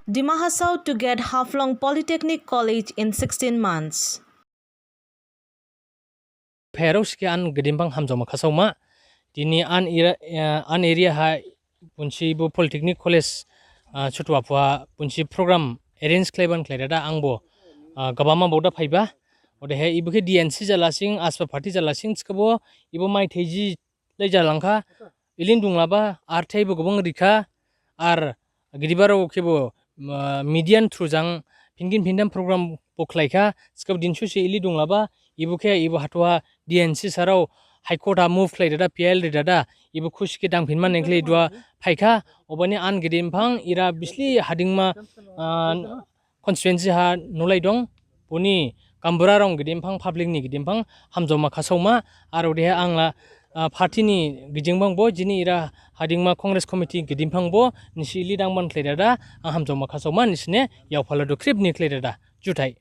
Dima Hasao to get Haflong Polytechnic College in 16 months. Peros ke an gedimbang hamjoma khasoma dini an area ha punchi bu polytechnic college chutwa pwa punchi program arrange kleban klerada angbo gabama boda phaiba ode he ibuke DNC jalasing aspa party jalasing chkabo ibo mai theji leijalangkha ilin dunglaba arthai bu gobong rikha ar gidibaro kebo median through jang pingin phindam program poklaika skab dinchu se ili dunglaba ibuke ibu hatwa DNC sarau high court a move khlaidada PL dada ibu khush ke dang phinman nekhle dua phaika obani an gidim phang ira bisli hadingma constituency ha nolai dong puni kambura rong gidim phang public ni gidim phang hamjoma khasoma aro de angla party ni gijingbang bo jini ira hadingma congress committee gidim phang bo nisi lidang man khlaidada hamjoma khasoma nisne yauphala do krip ni khlaidada jutai.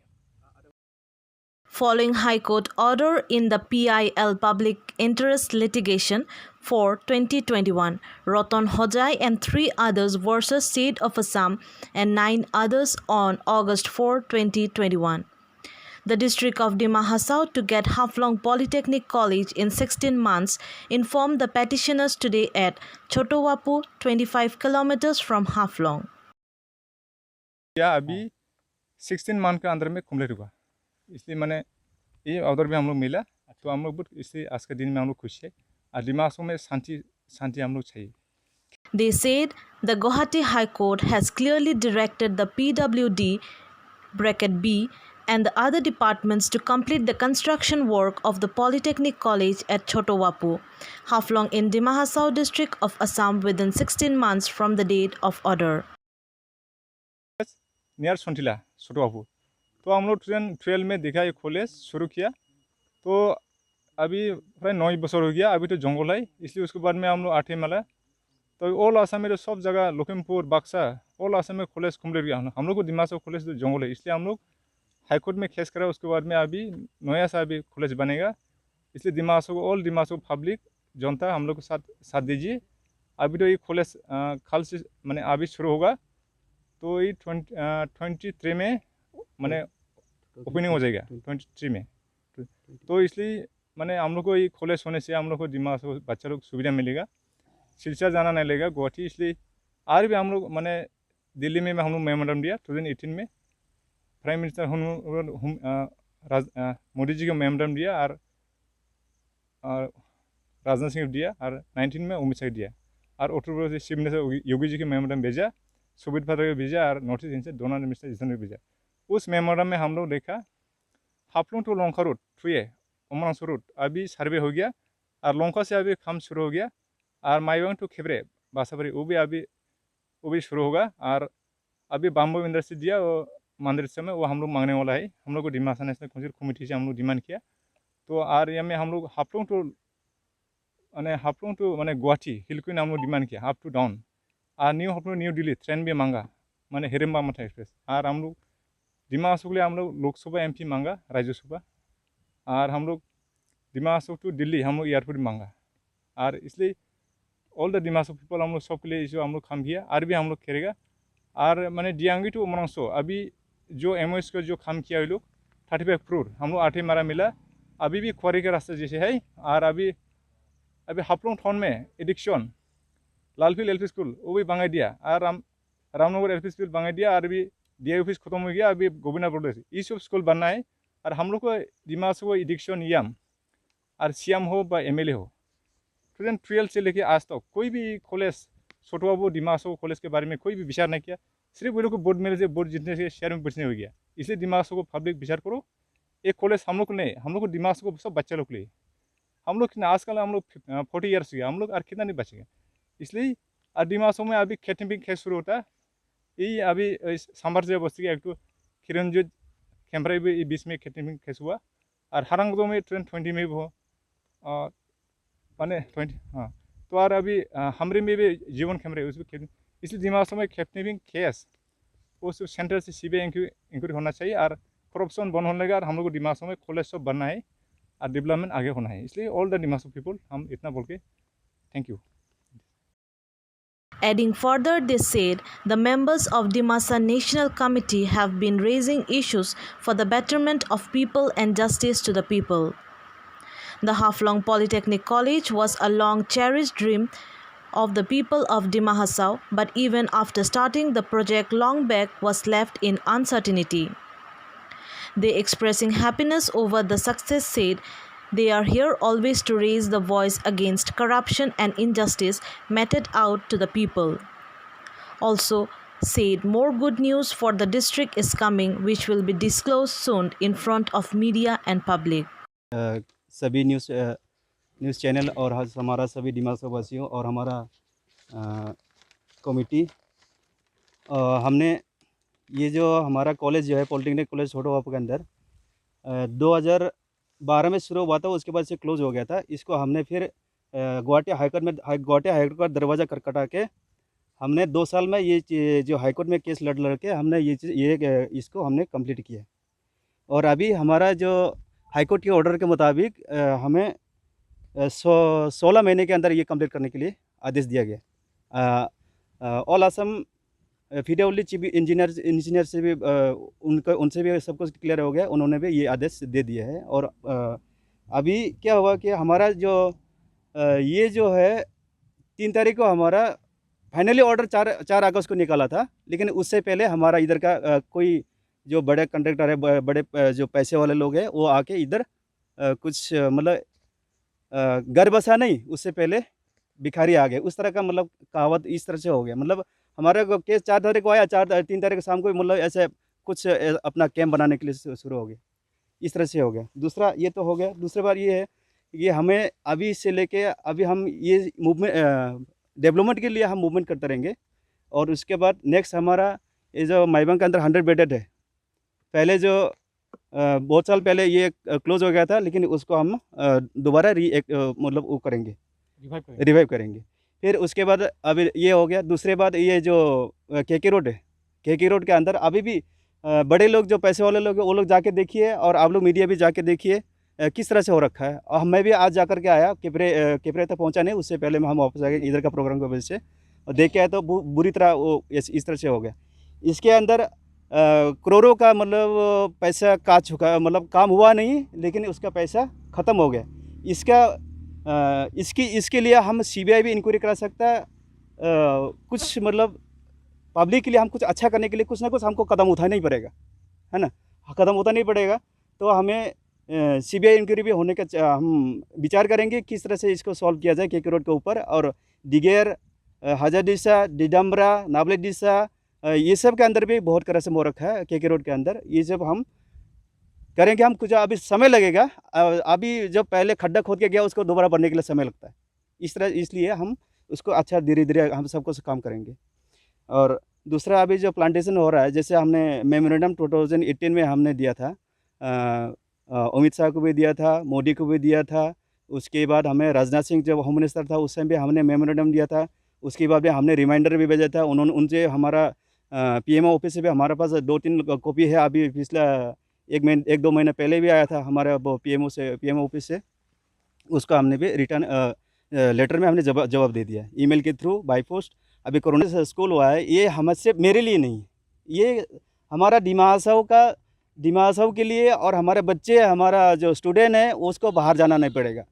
Following High Court order in the PIL public interest litigation for 2021, Roton Hojai and 3 others versus State of Assam and 9 others on August 4, 2021. The district of Dima Hasao to get Haflong Polytechnic College in 16 months informed the petitioners today at Chotowapu, 25 kilometers from Haflong. अभी 16 month के अंदर में complete हुआ, इसलिए मैंने ये order भी हम लोग मिला, तो हम लोग इसलिए आज के दिन में हम लोग खुश है और दिमाग में शांति हम लोग चाहिए. They said the Guwahati High Court has clearly directed the PWD (B) and the other departments to complete the construction work of the Polytechnic College at Chotowapu, Haflong in Dima Hasao district of Assam within 16 months from the date of order. Near सोंटिला छोटोवापू, तो हम लोग 2012 में देखा ये college शुरू किया, तो अभी प्राय 9 बছর हो गया, अभी तो जंगल है, इसलिए उसके बाद में हम लोग 8 माला, तो ऑल आसाम में तो सब जगह लखीमपुर बक्सा ऑल आसाम में कॉलेज कम्प्लीट किया. हम लोग को दिमाग से कॉलेज तो जंगल है, इसलिए हम लोग हाई कोर्ट में केस करा, उसके बाद में अभी नया सा अभी कॉलेज बनेगा, इसलिए दिमाग से ऑल दिमाग से पब्लिक जनता हम लोग को साथ दीजिए. अभी तो ये कॉलेज कल से मैंने अभी शुरू होगा, तो ये 23 में मैंने ओपनिंग हो जाएगा 23 में, तो इसलिए मैंने हम लोग को ये कॉलेज होने से हम लोग को दिमाग से बच्चा लोग सुविधा मिलेगा, सिलसिला जाना नहीं लगेगा गुवाहाटी. इसलिए आज भी हम लोग मैंने दिल्ली में हम लोग मेमोरेंडम दिया 2018 में, प्राइम मिनिस्टर मोदी जी को मेमोरेंडम दिया और राजनाथ सिंह को दिया, और 19 में अमित शाह दिया, और उत्तर प्रदेश चीफ मिनिस्टर योगी जी के मेमोरेंडम भेजा, सुबीर पात्रा को भेजा, और नॉर्थ ईस्ट से डोनाल्ड मिनिस्टर जितने को भेजा. उस मेमोरेंडम में हम लोग देखा Haflong to Lanka route through Umrangso route अभी सर्वे हो गया, और लंका से अभी काम शुरू हो गया, और माइवांग टू खेबरे बासाबारी वो भी शुरू होगा, और अभी बाम्बू इंडस्ट्री दिया वो मंदिर से में वो हम लोग मांगने वाला है. हम लोग को डिमांड नेशनल काउंसिल कमेटी से हम लोग डिमांड किया, तो आर में हम लोग हाफलंग टू माने गुवाहाटी हिलकुइन हम लोग डिमांड किया अप टू डाउन, और न्यू दिल्ली ट्रेन भी मांगा माने हिरिम्बा माथा एक्सप्रेस, और हम लोग दिमाग हासाव के लिए हम लोग लोकसभा MP मांगा, राज्यसभा, और हम लोग दिमाग हासाव टू दिल्ली हम लोग एयरपोर्ट मांगा, और इसलिए ऑल द दिमाग हासाव पीपल हम लोग सब के लिए जो हम लोग काम किया, और भी हम लोग करेगा. और मैंने दियांगी टू उमरांसो अभी जो MOS का जो काम किया है लोग 35 करोड़ हम लोग 8 मारा मिला, अभी भी क्वारी का रास्ता जैसे है. और अभी हाफलंग टाउन में एडिक्शन लालफिल LP स्कूल वो भी बांगा दिया, और रामनगर LP स्कूल बांगा दिया, और अभी DI ऑफिस खत्म हो गया, अभी गोविंदा प्रोडेस ये सब स्कूल बनना है. और हम लोग को दिमाग से वो एडिक्शन याम और CM हो व MLA हो 2012 से लेके आज तक कोई भी कॉलेज छोटोवापू दिमाग से कॉलेज के बारे में कोई भी विचार नहीं किया. सिर्फ वो लोग को वोट मिले से वोट जीतने से शहर में बचने हो गया. इसलिए दिमाग से को पब्लिक विचार करो, एक कॉलेज हम लोग को नहीं, हम लोग को दिमाग से को सब बच्चा लोग लिए, हम लोग आजकल हम लोग 40 ईयर्स गया, हम लोग और कितना नहीं बचेगा. इसलिए दिमाग में अभी खेती खेत शुरू होता है, ये अभी सांबर से बस्ती के एक तो किरंजो कैमरा भी बीच में खेती खेस हुआ, और हरंगदो में 2020 में वो माने 20 हाँ, तो और अभी हमरे में भी जीवन कैमरे उसमें खेती, इसलिए दिमाग में खेती केस उस सेंटर से CBI इंक्वायरी होना चाहिए, और करप्शन बंद होने लगा, और हम लोग को दिमाग में कॉलेज सब बनना है और डेवलपमेंट आगे होना है. इसलिए ऑल द दिमाग पीपल हम इतना बोल के thank you. Adding further, they said the members of Dimasa National Committee have been raising issues for the betterment of people and justice to the people. The Haflong Polytechnic College was a long cherished dream of the people of Dima Hasao, but even after starting the project long back was left in uncertainty. They expressing happiness over the success said they are here always to raise the voice against corruption and injustice meted out to the people. Also said more good news for the district is coming which will be disclosed soon in front of media and public. सभी news channel और हमारा सभी डिमासा वासियों और हमारा committee हमने ये जो हमारा कॉलेज जो है पॉलिटेक्निक कॉलेज छोटावापा के अंदर 2012 में शुरू हुआ था, उसके बाद से क्लोज़ हो गया था। इसको हमने फिर गुवाहाटी हाईकोर्ट का दरवाज़ा खटखटा के हमने 2 साल में ये जो हाईकोर्ट में केस लड़ के हमने इसको हमने कंप्लीट किया। और अभी हमारा जो हाईकोर्ट के ऑर्डर के मुताबिक हमें 16 महीने के अंदर ये कंप्लीट करने के लिए आदेश दिया गया। All Assam PWD chief engineer से भी उनसे भी सब कुछ क्लियर हो गया, उन्होंने भी ये आदेश दे दिया है। और अभी क्या हुआ कि हमारा जो ये जो है 3 तारीख को हमारा फाइनली ऑर्डर 4 अगस्त को निकाला था, लेकिन उससे पहले हमारा इधर का कोई जो बड़े कंट्रैक्टर है, बड़े जो पैसे वाले लोग हैं, वो आके इधर कुछ मतलब घर बसा नहीं, उससे पहले भिखारी आ गए, उस तरह का मतलब कहावत इस तरह से हो गया। मतलब हमारा केस 4 तारीख को आया, 3 तारीख को शाम को मतलब ऐसे कुछ अपना कैंप बनाने के लिए शुरू हो गया, इस तरह से हो गया। दूसरा ये तो हो गया। दूसरी बार ये है कि हमें अभी से लेके अभी हम ये मूवमेंट डेवलपमेंट के लिए हम मूवमेंट करते रहेंगे। और उसके बाद नेक्स्ट हमारा ये जो माईबंग के अंदर 100 बेडेड है, पहले जो बहुत साल पहले ये क्लोज हो गया था, लेकिन उसको हम दोबारा मतलब वो करेंगे, रिवाइव करेंगे। फिर उसके बाद अभी ये हो गया। दूसरे बाद ये जो केके रोड है, केके रोड के अंदर अभी भी बड़े लोग जो पैसे वाले लोग हैं वो लोग जाके देखिए, और आप लोग मीडिया भी जाके देखिए किस तरह से हो रखा है। और मैं भी आज जाकर के आया, केपरे तक पहुंचा नहीं, उससे पहले मैं हम वापस आ गए इधर का प्रोग्राम की वजह से, और देख के आए तो बुरी तरह वो इस तरह से हो गया। इसके अंदर करोड़ों का मतलब पैसा का चुका, मतलब काम हुआ नहीं, लेकिन उसका पैसा ख़त्म हो गया। इसके लिए हम सीबीआई भी इंक्वायरी करा सकता है। कुछ मतलब पब्लिक के लिए हम कुछ अच्छा करने के लिए कुछ ना कुछ हमको कदम उठाना ही पड़ेगा, है ना। कदम उठाना ही पड़ेगा, तो हमें सीबीआई इंक्वायरी भी होने का हम विचार करेंगे किस तरह से इसको सॉल्व किया जाए केके रोड के ऊपर। और दिगेर, हजारडिसा, डिडम्बरा, नावलेडिसा, ये सब के अंदर भी बहुत तरह से हो रखा है केके रोड के अंदर। ये सब हम करेंगे। हम कुछ अभी समय लगेगा, अभी जब पहले खड्डा खोद के गया उसको दोबारा बनने के लिए समय लगता है, इस तरह इसलिए हम उसको अच्छा धीरे धीरे हम सबको काम करेंगे। और दूसरा अभी जो प्लांटेशन हो रहा है, जैसे हमने मेमोरेंडम 2018 में हमने दिया था, अमित शाह को भी दिया था, मोदी को भी दिया था। उसके बाद हमें राजनाथ सिंह जब होम मिनिस्टर था उस टाइम भी हमने मेमोरेंडम दिया था। उसके बाद भी हमने रिमाइंडर भी भेजा था, उनसे हमारा पीएमओ ऑफिस से भी हमारे पास 2-3 कॉपी है। अभी पिछला 1-2 महीने पहले भी आया था हमारा पीएमओ ऑफिस से, उसका हमने भी रिटर्न लेटर में हमने जवाब दे दिया, ईमेल के थ्रू, बाय पोस्ट। अभी कोरोना से स्कूल हुआ है, ये हमसे मेरे लिए नहीं, ये हमारा डिमासाओं के लिए, और हमारे बच्चे, हमारा जो स्टूडेंट है उसको बाहर जाना नहीं पड़ेगा।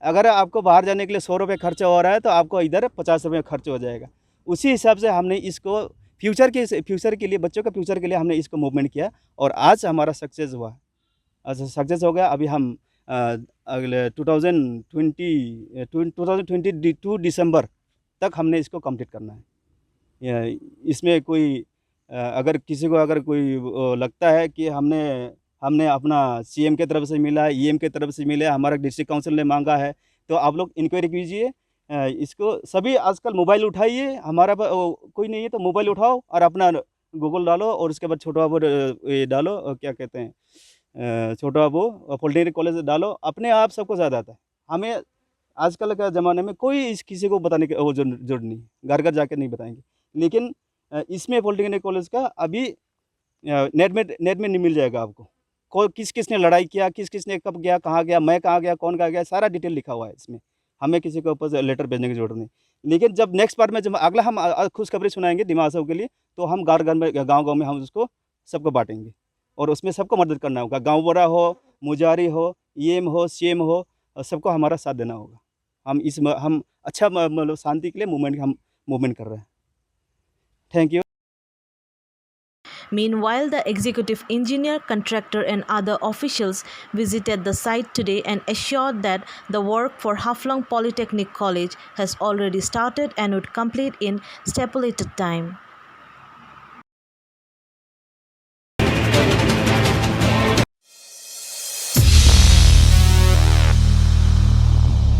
अगर आपको बाहर जाने के लिए 100 रुपये खर्च हो रहा है तो आपको इधर 50 रुपये खर्च हो जाएगा। उसी हिसाब से हमने इसको फ्यूचर के लिए, बच्चों के फ्यूचर के लिए हमने इसको मूवमेंट किया, और आज हमारा सक्सेस हुआ, सक्सेस हो गया। अभी हम अगले 2022 दिसंबर तक हमने इसको कंप्लीट करना है। इसमें कोई अगर किसी को अगर कोई लगता है कि हमने अपना सीएम के तरफ से मिला है, ईएम के तरफ से मिला है, हमारा डिस्ट्रिक्ट काउंसिल ने मांगा है, तो आप लोग इंक्वायरी कीजिए। इसको सभी आजकल मोबाइल उठाइए, हमारा कोई नहीं है तो मोबाइल उठाओ और अपना गूगल डालो, और उसके बाद छोटा बाबू डालो, क्या कहते हैं, छोटा बाबू पॉलिटेक्निक कॉलेज डालो, अपने आप सबको ज़्यादा आता है। हमें आजकल के ज़माने में कोई किसी को बताने की वो जरूरत नहीं, घर घर जाकर नहीं बताएंगे। लेकिन इसमें पॉलिटेक्निक कॉलेज का अभी नेट में नहीं मिल जाएगा आपको, किसने लड़ाई किया, किसने कब गया, कहाँ गया, मैं कहाँ गया, कौन कहाँ गया, सारा डिटेल लिखा हुआ है इसमें। हमें किसी के ऊपर लेटर भेजने की जरूरत नहीं। लेकिन जब नेक्स्ट बार में जब अगला हम खुशखबरी सुनाएंगे डिमा हसाओ के लिए, तो हम घर घर में गाँव में हम उसको सबको बांटेंगे और उसमें सबको मदद करना होगा। गाँव बड़ा हो, मुजारी हो, ईएम हो, सीएम हो, सबको हमारा साथ देना होगा। हम अच्छा मतलब शांति के लिए मूवमेंट कर रहे हैं। Thank you. Meanwhile, the executive engineer, contractor, and other officials visited the site today and assured that the work for Haflong Polytechnic College has already started and would complete in stipulated time.